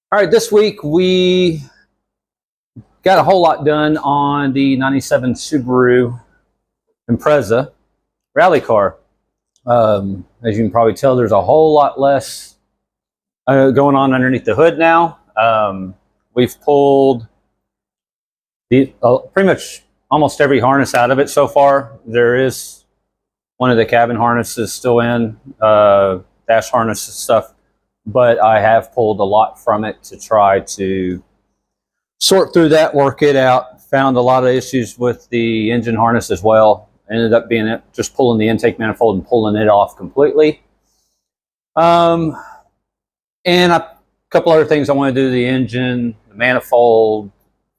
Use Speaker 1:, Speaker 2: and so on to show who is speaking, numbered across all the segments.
Speaker 1: All right, this week we got a whole lot done on the 97 Subaru Impreza rally car. As you can probably tell, there's a whole lot less going on underneath the hood now. We've pulled pretty much almost every harness out of it so far. There is one of the cabin harnesses still in, dash harness stuff, but I have pulled a lot from it to try to sort through that, work it out. Found a lot of issues with the engine harness as well. Ended up being it just pulling the intake manifold and pulling it off completely. And a couple other things I want to do to the engine, the manifold,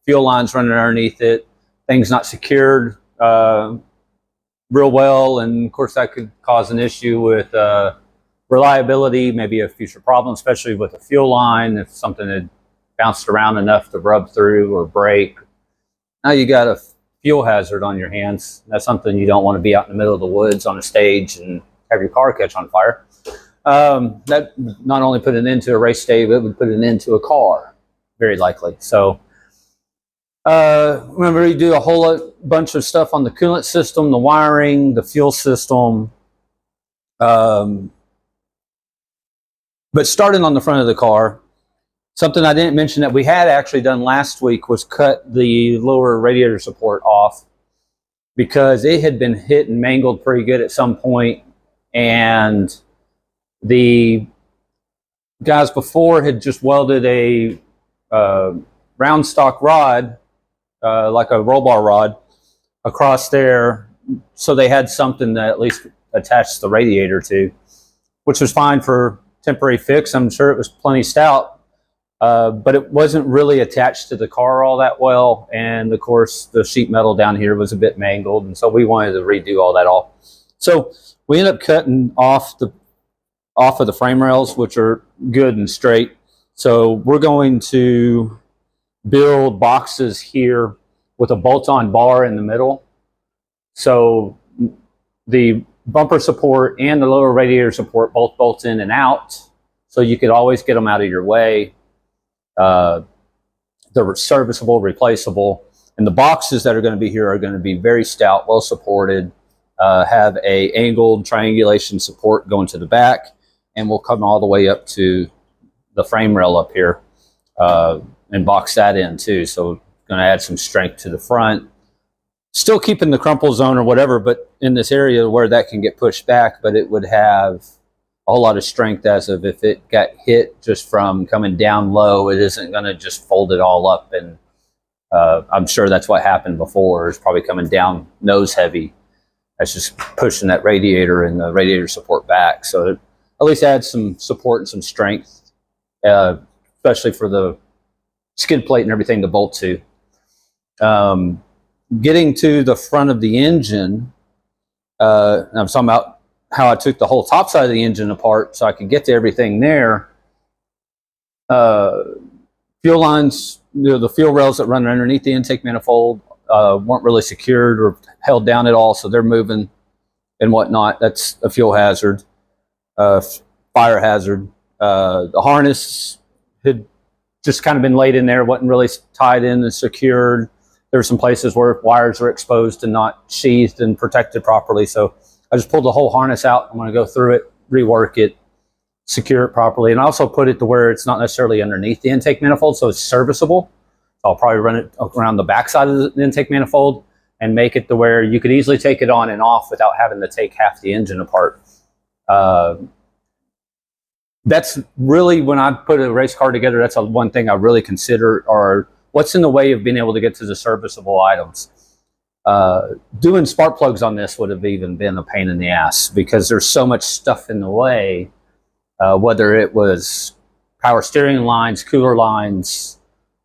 Speaker 1: fuel lines running underneath it, things not secured real well, and of course that could cause an issue with reliability, maybe a future problem, especially with a fuel line if something had bounced around enough to rub through or break. Now you got a fuel hazard on your hands. That's something you don't want to be out in the middle of the woods on a stage and have your car catch on fire. That not only put an end to a race day, but it would put an end to a car, very likely. So remember, you do a whole bunch of stuff on the coolant system, the wiring, the fuel system. But starting on the front of the car, something I didn't mention that we had actually done last week was cut the lower radiator support off because it had been hit and mangled pretty good at some point, and the guys before had just welded a round stock rod, like a roll bar rod, across there, so they had something that at least attached the radiator to, which was fine for temporary fix. I'm sure it was plenty stout. But it wasn't really attached to the car all that well, and of course the sheet metal down here was a bit mangled, and so we wanted to redo all that off. So we ended up cutting off of the frame rails, which are good and straight. So we're going to build boxes here with a bolt-on bar in the middle. So the bumper support and the lower radiator support both bolt in and out, so you could always get them out of your way. They're serviceable, replaceable, and the boxes that are going to be here are going to be very stout, well supported, have a angled triangulation support going to the back, and will come all the way up to the frame rail up here, and box that in too. So going to add some strength to the front, still keeping the crumple zone or whatever, but in this area where that can get pushed back, but it would have a whole lot of strength, as of if it got hit just from coming down low, it isn't going to just fold it all up. And I'm sure that's what happened before. It's probably coming down nose heavy. That's just pushing that radiator and the radiator support back. So it at least adds some support and some strength, especially for the skid plate and everything to bolt to. Getting to the front of the engine, I'm talking about how I took the whole top side of the engine apart so I could get to everything there. Fuel lines, the fuel rails that run underneath the intake manifold weren't really secured or held down at all, so they're moving and whatnot. That's a fuel hazard, fire hazard. The harness had just kind of been laid in there, wasn't really tied in and secured. There were some places where wires were exposed and not sheathed and protected properly, so I just pulled the whole harness out. I'm going to go through it, rework it, secure it properly, and also put it to where it's not necessarily underneath the intake manifold, so it's serviceable. So I'll probably run it around the backside of the intake manifold and make it to where you could easily take it on and off without having to take half the engine apart. That's really, when I put a race car together, that's one thing I really consider, or what's in the way of being able to get to the serviceable items. Doing spark plugs on this would have even been a pain in the ass because there's so much stuff in the way, whether it was power steering lines, cooler lines,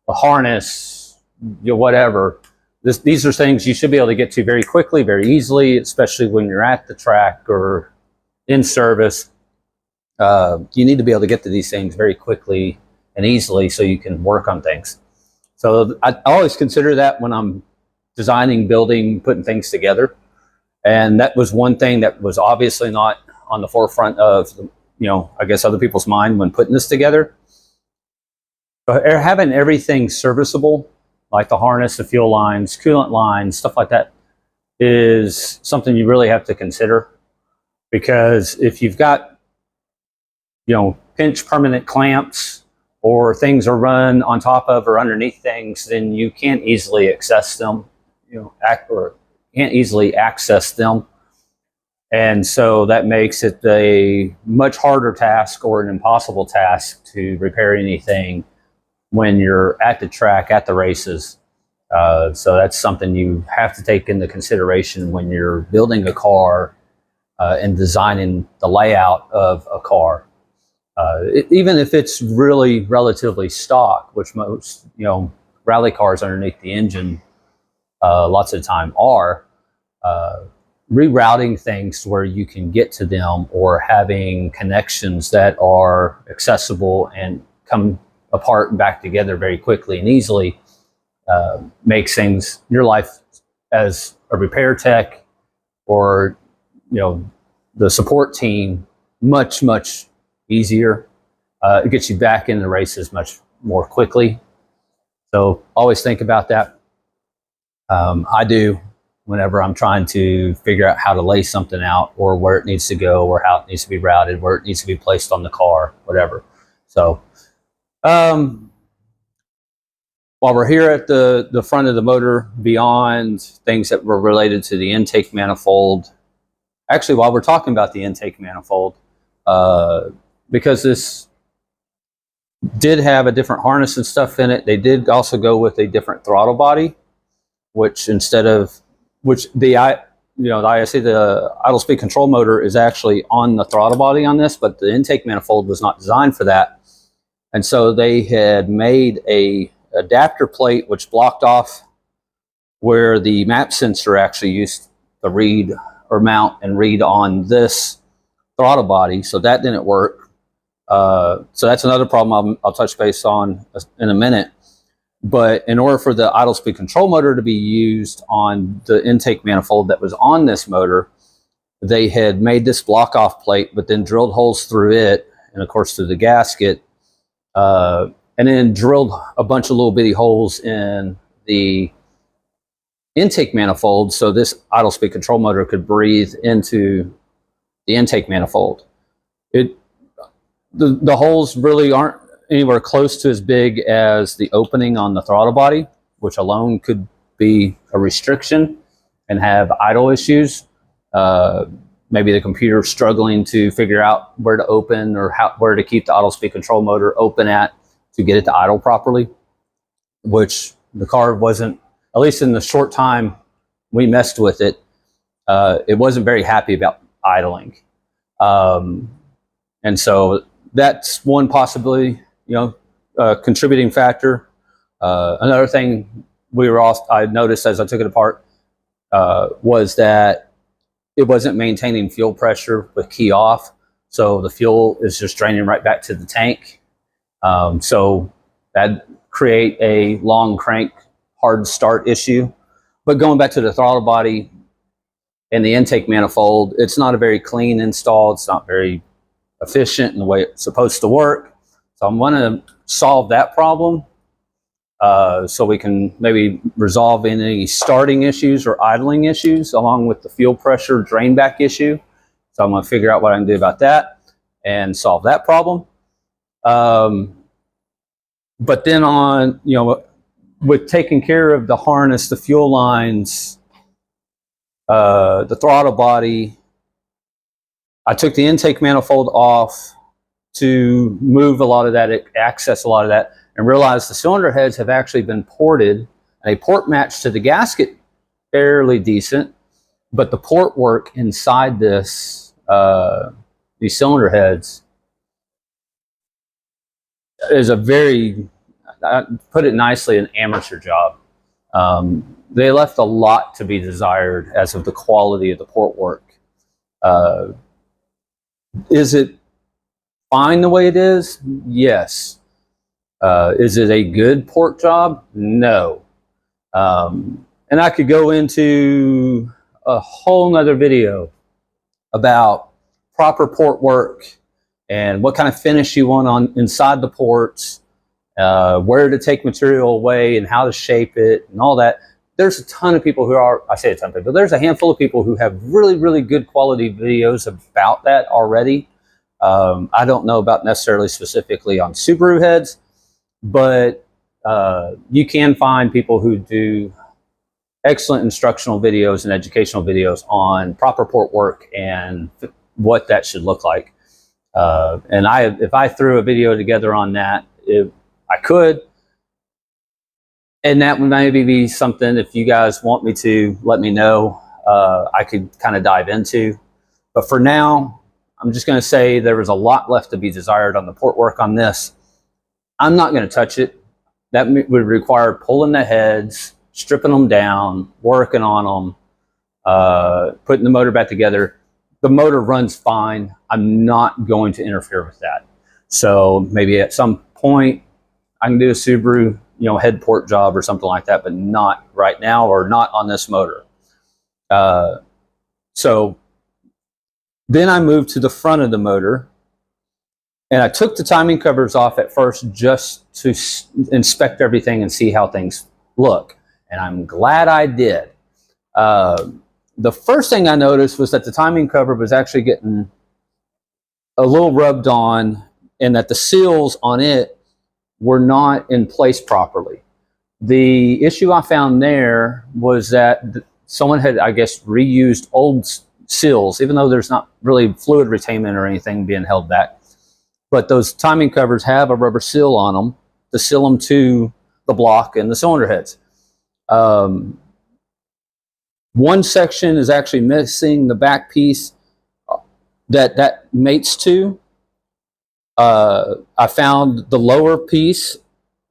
Speaker 1: the harness, whatever. These are things you should be able to get to very quickly, very easily, especially when you're at the track or in service. You need to be able to get to these things very quickly and easily so you can work on things. So I always consider that when I'm designing, building, putting things together. And that was one thing that was obviously not on the forefront of, I guess, other people's mind when putting this together. Having everything serviceable, like the harness, the fuel lines, coolant lines, stuff like that, is something you really have to consider. Because if you've got, pinch permanent clamps, or things are run on top of or underneath things, then you can't easily access them, can't easily access them. And so that makes it a much harder task or an impossible task to repair anything when you're at the track, at the races. So that's something you have to take into consideration when you're building a car and designing the layout of a car. Even if it's really relatively stock, which most rally cars underneath the engine lots of the time are, rerouting things to where you can get to them, or having connections that are accessible and come apart and back together very quickly and easily, makes things, your life as a repair tech or the support team, much easier. It gets you back in the races much more quickly. So always think about that. I do, whenever I'm trying to figure out how to lay something out, or where it needs to go, or how it needs to be routed, where it needs to be placed on the car, whatever. So while we're here at the front of the motor, beyond things that were related to the intake manifold, actually, while we're talking about the intake manifold, because this did have a different harness and stuff in it, they did also go with a different throttle body, which the ISC, the idle speed control motor, is actually on the throttle body on this, but the intake manifold was not designed for that. And so they had made a adapter plate which blocked off where the map sensor actually used to read or mount and read on this throttle body. So that didn't work. So that's another problem I'll touch base on in a minute. But in order for the idle speed control motor to be used on the intake manifold that was on this motor, they had made this block off plate, but then drilled holes through it, and of course through the gasket, and then drilled a bunch of little bitty holes in the intake manifold so this idle speed control motor could breathe into the intake manifold. The holes really aren't anywhere close to as big as the opening on the throttle body, which alone could be a restriction and have idle issues. Maybe the computer struggling to figure out where to open, or where to keep the idle speed control motor open to get it to idle properly, which the car wasn't, at least in the short time we messed with it, it wasn't very happy about idling. And so that's one possibility, contributing factor. Another thing I noticed as I took it apart was that it wasn't maintaining fuel pressure with key off. So the fuel is just draining right back to the tank. So that create a long crank, hard start issue. But going back to the throttle body and the intake manifold, it's not a very clean install. It's not very efficient in the way it's supposed to work. So I'm going to solve that problem so we can maybe resolve any starting issues or idling issues, along with the fuel pressure drain back issue. So I'm going to figure out what I can do about that and solve that problem. But then with taking care of the harness, the fuel lines, the throttle body, I took the intake manifold off to move a lot of that, access a lot of that, and realized the cylinder heads have actually been ported, and a port match to the gasket fairly decent, but the port work inside these cylinder heads is a very, put it nicely, an amateur job. They left a lot to be desired as of the quality of the port work. Is it fine the way it is? Yes. Is it a good port job? No. And I could go into a whole nother video about proper port work and what kind of finish you want on inside the ports, where to take material away and how to shape it and all that. There's a ton of people who are, I say a ton of people, there's a handful of people who have really, really good quality videos about that already. I don't know about necessarily specifically on Subaru heads, but you can find people who do excellent instructional videos and educational videos on proper port work and what that should look like. And if I threw a video together on that, I could. And that would maybe be something, if you guys want me to, let me know, I could kind of dive into. But for now, I'm just going to say there was a lot left to be desired on the port work on this. I'm not going to touch it. That would require pulling the heads, stripping them down, working on them, putting the motor back together. The motor runs fine. I'm not going to interfere with that. So maybe at some point I can do a Subaru, head port job or something like that, but not right now, or not on this motor. So then I moved to the front of the motor, and I took the timing covers off at first just to inspect everything and see how things look. And I'm glad I did. The first thing I noticed was that the timing cover was actually getting a little rubbed on, and that the seals on it were not in place properly. The issue I found there was that someone had, I guess, reused old seals, even though there's not really fluid retainment or anything being held back. But those timing covers have a rubber seal on them to seal them to the block and the cylinder heads. One section is actually missing the back piece that mates to. I found the lower piece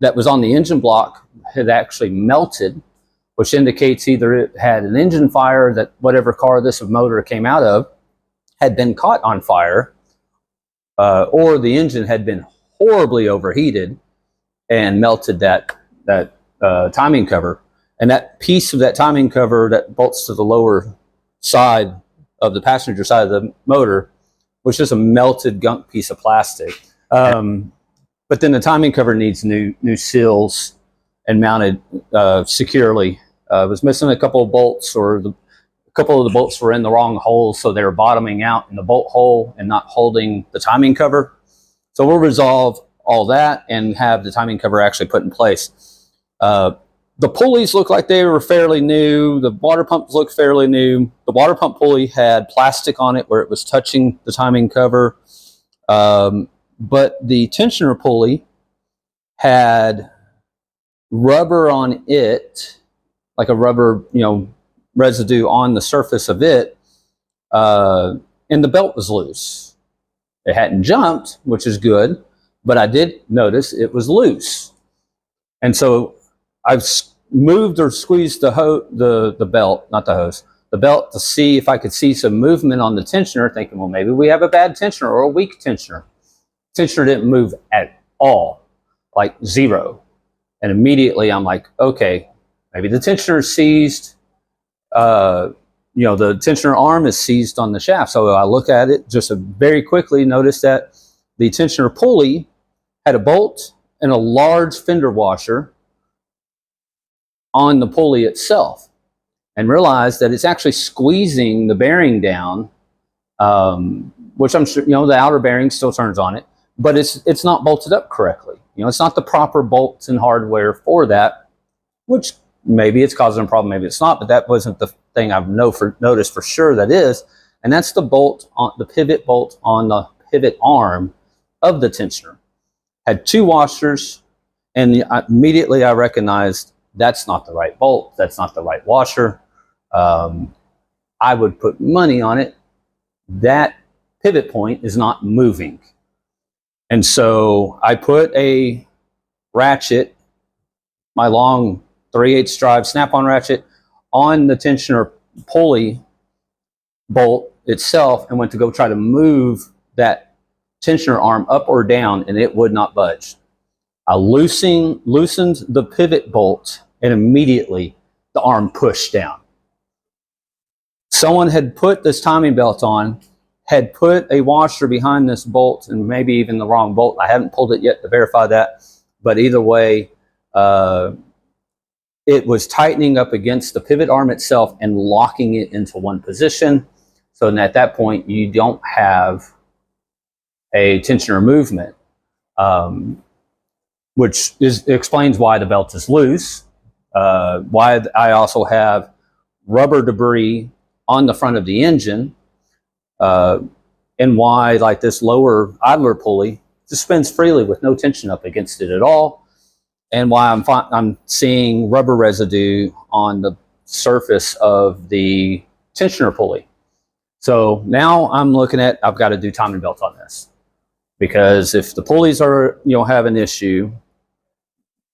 Speaker 1: that was on the engine block had actually melted, which indicates either it had an engine fire, that whatever car this motor came out of had been caught on fire, or the engine had been horribly overheated and melted that timing cover. And that piece of that timing cover that bolts to the lower side of the passenger side of the motor was just a melted gunk piece of plastic. But then the timing cover needs new seals and mounted securely. It was missing a couple of bolts, or a couple of the bolts were in the wrong holes, so they were bottoming out in the bolt hole and not holding the timing cover. So we'll resolve all that and have the timing cover actually put in place. The pulleys look like they were fairly new. The water pumps look fairly new. The water pump pulley had plastic on it where it was touching the timing cover. But the tensioner pulley had rubber on it, like a rubber, residue on the surface of it, and the belt was loose. It hadn't jumped, which is good, but I did notice it was loose. And so I've moved or squeezed the belt, not the hose, the belt, to see if I could see some movement on the tensioner, thinking, well, maybe we have a bad tensioner or a weak tensioner. Tensioner didn't move at all, like zero. And immediately I'm like, okay, maybe the tensioner is seized. The tensioner arm is seized on the shaft. So I look at it just very quickly, notice that the tensioner pulley had a bolt and a large fender washer on the pulley itself, and realized that it's actually squeezing the bearing down, which I'm sure, the outer bearing still turns on it, but it's not bolted up correctly. It's not the proper bolts and hardware for that, which maybe it's causing a problem, maybe it's not, but that wasn't the thing I've noticed for sure that is, and that's the bolt on the pivot bolt on the pivot arm of the tensioner. Had two washers, and immediately I recognized that's not the right bolt, that's not the right washer. I would put money on it that pivot point is not moving. And so I put a ratchet, my long 3/8 drive snap-on ratchet, on the tensioner pulley bolt itself, and went to go try to move that tensioner arm up or down, and it would not budge. I loosened the pivot bolt, and immediately the arm pushed down. Someone had put this timing belt on, had put a washer behind this bolt, and maybe even the wrong bolt. I haven't pulled it yet to verify that, but either way, it was tightening up against the pivot arm itself and locking it into one position. So then at that point, you don't have a tensioner movement, which explains why the belt is loose, why I also have rubber debris on the front of the engine, and why like this lower idler pulley just spins freely with no tension up against it at all, and why I'm seeing rubber residue on the surface of the tensioner pulley. So now I'm looking at, I've got to do timing belt on this, because if the pulleys are, have an issue,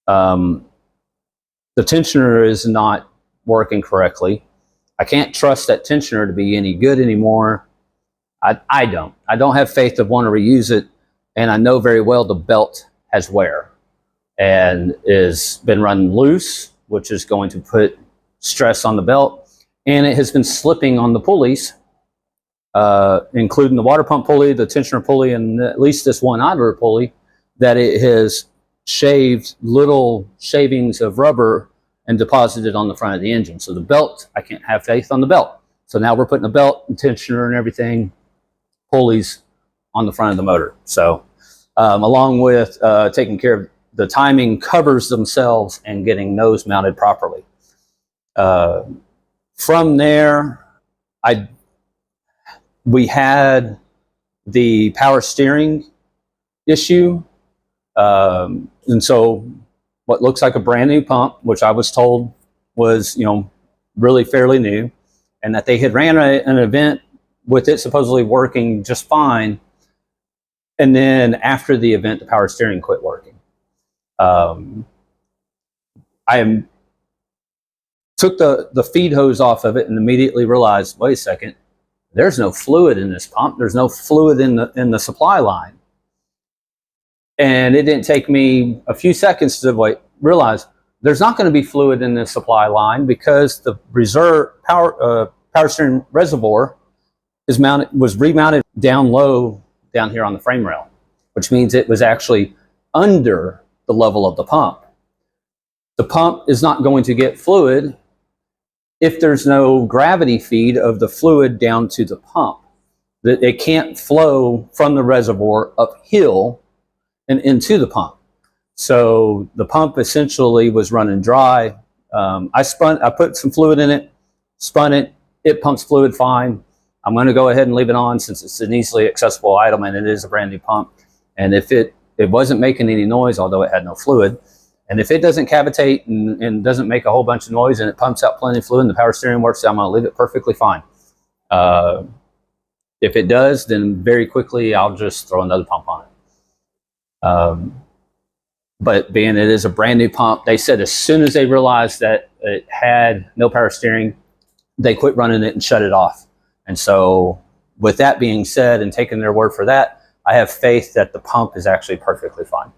Speaker 1: the tensioner is not working correctly. I can't trust that tensioner to be any good anymore. I don't have faith to want to reuse it, and I know very well the belt has wear and is been running loose, which is going to put stress on the belt, and it has been slipping on the pulleys, including the water pump pulley, the tensioner pulley, and at least this one idler pulley, that it has shaved little shavings of rubber and deposited on the front of the engine. So the belt, I can't have faith on the belt. So now we're putting a belt and tensioner and everything, pulleys on the front of the motor. So along with taking care of the timing covers themselves and getting those mounted properly. From there, we had the power steering issue. And so what looks like a brand new pump, which I was told was, really fairly new, and that they had ran an event with it supposedly working just fine. And then after the event, the power steering quit working. I took the feed hose off of it and immediately realized, wait a second, there's no fluid in this pump. There's no fluid in the supply line. And it didn't take me a few seconds to realize there's not going to be fluid in this supply line, because the reserve power steering reservoir was remounted down low down here on the frame rail, which means it was actually under the level of the pump. The pump is not going to get fluid if there's no gravity feed of the fluid down to the pump. It can't flow from the reservoir uphill and into the pump. So the pump essentially was running dry. I put some fluid in it, spun it, it pumps fluid fine. I'm going to go ahead and leave it on since it's an easily accessible item and it is a brand new pump. And if it wasn't making any noise, although it had no fluid, and if it doesn't cavitate and doesn't make a whole bunch of noise and it pumps out plenty of fluid and the power steering works, I'm going to leave it perfectly fine. If it does, then very quickly I'll just throw another pump on it. But being it is a brand new pump, they said as soon as they realized that it had no power steering, they quit running it and shut it off. And so with that being said and taking their word for that, I have faith that the pump is actually perfectly fine.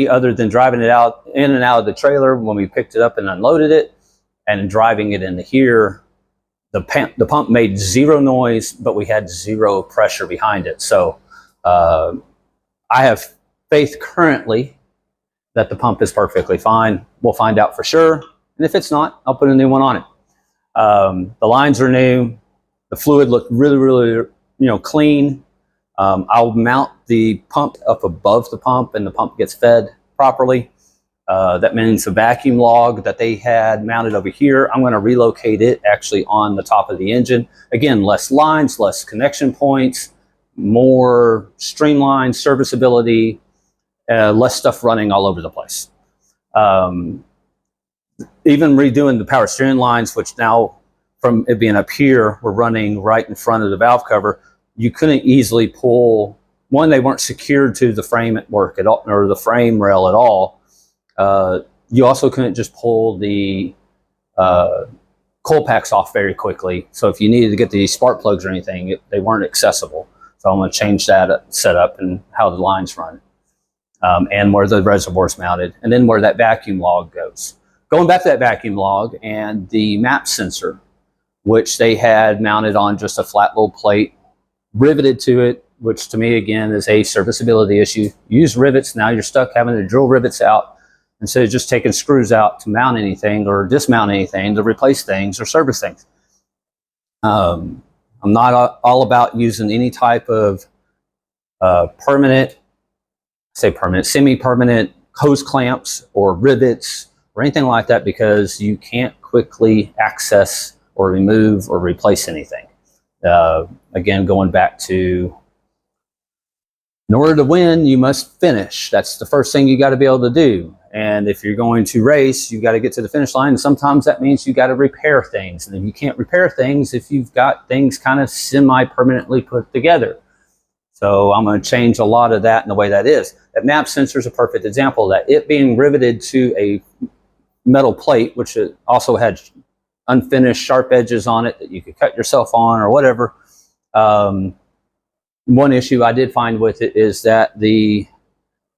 Speaker 1: Other than driving it out in and out of the trailer when we picked it up and unloaded it and driving it into here, the pump made zero noise, but we had zero pressure behind it. So I have faith currently that the pump is perfectly fine. We'll find out for sure. And if it's not, I'll put a new one on it. The lines are new. The fluid looked really, really, clean. I'll mount the pump up above the pump and the pump gets fed properly. That means the vacuum log that they had mounted over here, I'm going to relocate it actually on the top of the engine. Again, less lines, less connection points, more streamlined serviceability, less stuff running all over the place. Even redoing the power steering lines, which now from it being up here, we're running right in front of the valve cover. You couldn't easily pull, one, they weren't secured to the frame at work at all, or the frame rail at all. You also couldn't just pull the coil packs off very quickly. So if you needed to get the spark plugs or anything, they weren't accessible. So I'm going to change that setup and how the lines run, and where the reservoir's mounted, and then where that vacuum log goes. Going back to that vacuum log and the map sensor, which they had mounted on just a flat little plate, riveted to it, which to me, again, is a serviceability issue. Use rivets. Now you're stuck having to drill rivets out instead of just taking screws out to mount anything or dismount anything, to replace things or service things. I'm not all about using any type of semi-permanent hose clamps or rivets or anything like that, because you can't quickly access or remove or replace anything. Again, going back to, in order to win, you must finish. That's the first thing you got to be able to do. And if you're going to race, you got to get to the finish line. And sometimes that means you got to repair things. And if you can't repair things, if you've got things kind of semi-permanently put together. So I'm going to change a lot of that in the way that is. That map sensor is a perfect example of that. It being riveted to a metal plate, which it also had unfinished sharp edges on it that you could cut yourself on or whatever. One issue I did find with it is that the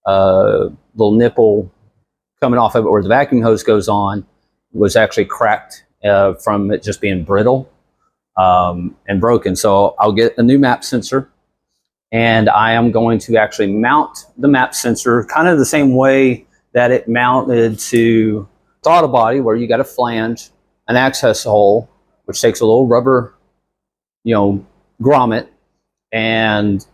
Speaker 1: little nipple coming off of it where the vacuum hose goes on was actually cracked from it just being brittle and broken. So I'll get a new map sensor, and I am going to actually mount the map sensor kind of the same way that it mounted to throttle body, where you got a flange, an access hole, which takes a little rubber, grommet, and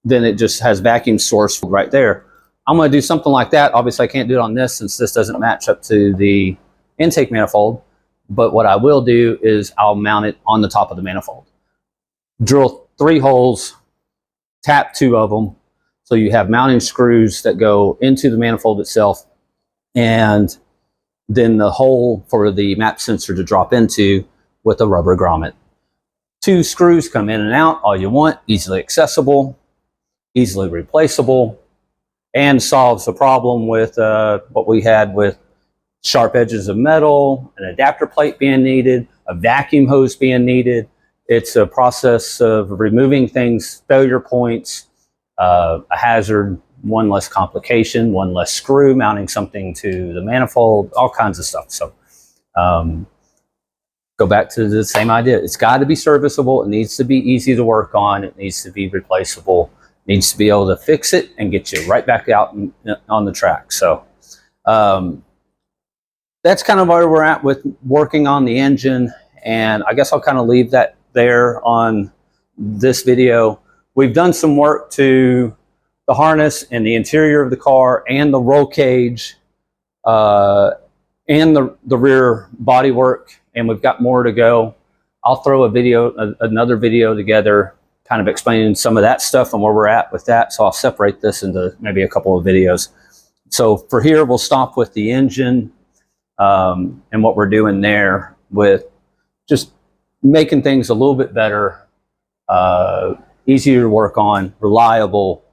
Speaker 1: then it just has vacuum source right there. I'm going to do something like that. Obviously, I can't do it on this since this doesn't match up to the intake manifold. But what I will do is I'll mount it on the top of the manifold. Drill 3 holes, tap 2 of them, so you have mounting screws that go into the manifold itself, and then the hole for the map sensor to drop into with a rubber grommet. 2 screws come in and out all you want, easily accessible, easily replaceable, and solves the problem with what we had with sharp edges of metal, an adapter plate being needed, a vacuum hose being needed. It's a process of removing things, failure points, a hazard, one less complication, one less screw, mounting something to the manifold, all kinds of stuff. So go back to the same idea. It's got to be serviceable. It needs to be easy to work on. It needs to be replaceable. It needs to be able to fix it and get you right back out on the track. So that's kind of where we're at with working on the engine. And I guess I'll kind of leave that there on this video. We've done some work to the harness and the interior of the car and the roll cage and the rear body work, and we've got more to go. I'll throw another video together kind of explaining some of that stuff and where we're at with that. So I'll separate this into maybe a couple of videos. So for here, we'll stop with the engine and what we're doing there with just making things a little bit better, easier to work on, reliable,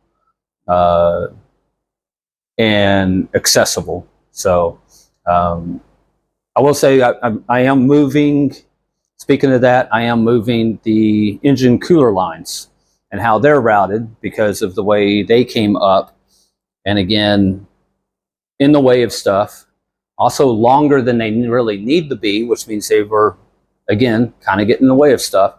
Speaker 1: and accessible. So I will say I am moving, speaking of that, I am moving the engine cooler lines and how they're routed because of the way they came up. And again, in the way of stuff, also longer than they really need to be, which means they were, again, kind of getting in the way of stuff.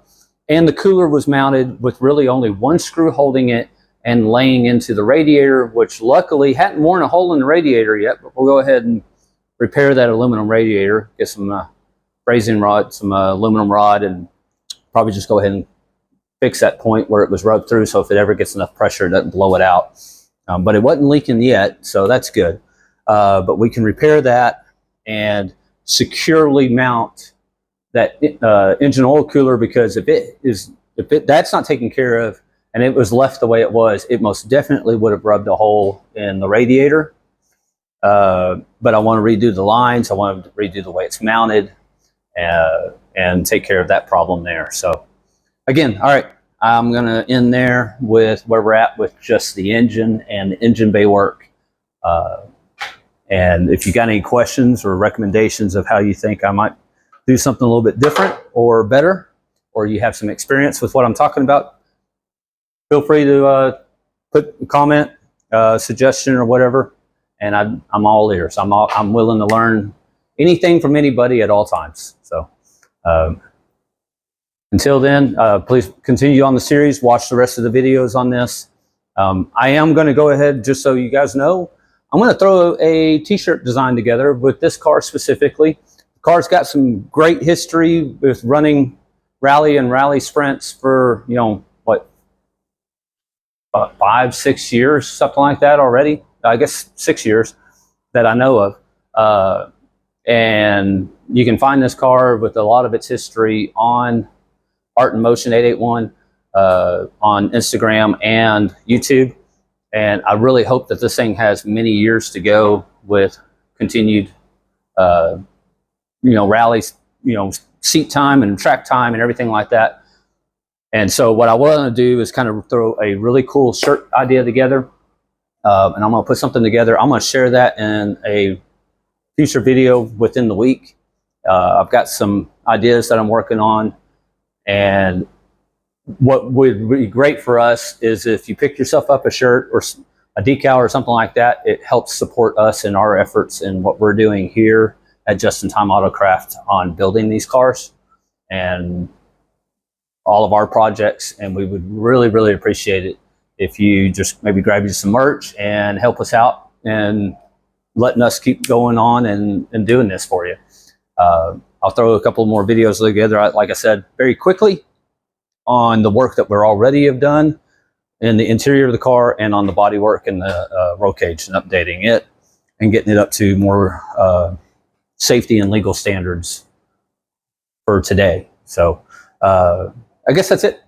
Speaker 1: And the cooler was mounted with really only 1 screw holding it and laying into the radiator, which luckily hadn't worn a hole in the radiator yet, but we'll go ahead and repair that aluminum radiator, get some brazing rod, some aluminum rod, and probably just go ahead and fix that point where it was rubbed through, so if it ever gets enough pressure, it doesn't blow it out. But it wasn't leaking yet, so that's good. But we can repair that and securely mount that engine oil cooler, because if that's not taken care of and it was left the way it was, it most definitely would have rubbed a hole in the radiator. But I want to redo the lines. I want to redo the way it's mounted and take care of that problem there. So again, all right, I'm going to end there with where we're at with just the engine and the engine bay work. And if you got any questions or recommendations of how you think I might do something a little bit different or better, or you have some experience with what I'm talking about, feel free to put a comment, suggestion, or whatever. And I'm all ears. I'm willing to learn anything from anybody at all times. So Until then, please continue on the series. Watch the rest of the videos on this. I am going to go ahead, just so you guys know, I'm going to throw a t-shirt design together with this car specifically. The car's got some great history with running rally and rally sprints for, you know, what, 5-6 years, something like that already. I guess 6 years that I know of. And you can find this car with a lot of its history on Art in Motion 881 on Instagram and YouTube. And I really hope that this thing has many years to go with continued, rallies, seat time and track time and everything like that. And so what I want to do is kind of throw a really cool shirt idea together. And I'm going to put something together. I'm going to share that in a future video within the week. I've got some ideas that I'm working on. And what would be great for us is if you pick yourself up a shirt or a decal or something like that, it helps support us in our efforts in what we're doing here at Just in Time Autocraft on building these cars and all of our projects. And we would really, really appreciate it if you just maybe grab you some merch and help us out and letting us keep going on and doing this for you. I'll throw a couple more videos together, like I said, very quickly on the work that we're already have done in the interior of the car and on the body work and the roll cage and updating it and getting it up to more safety and legal standards for today. So I guess that's it.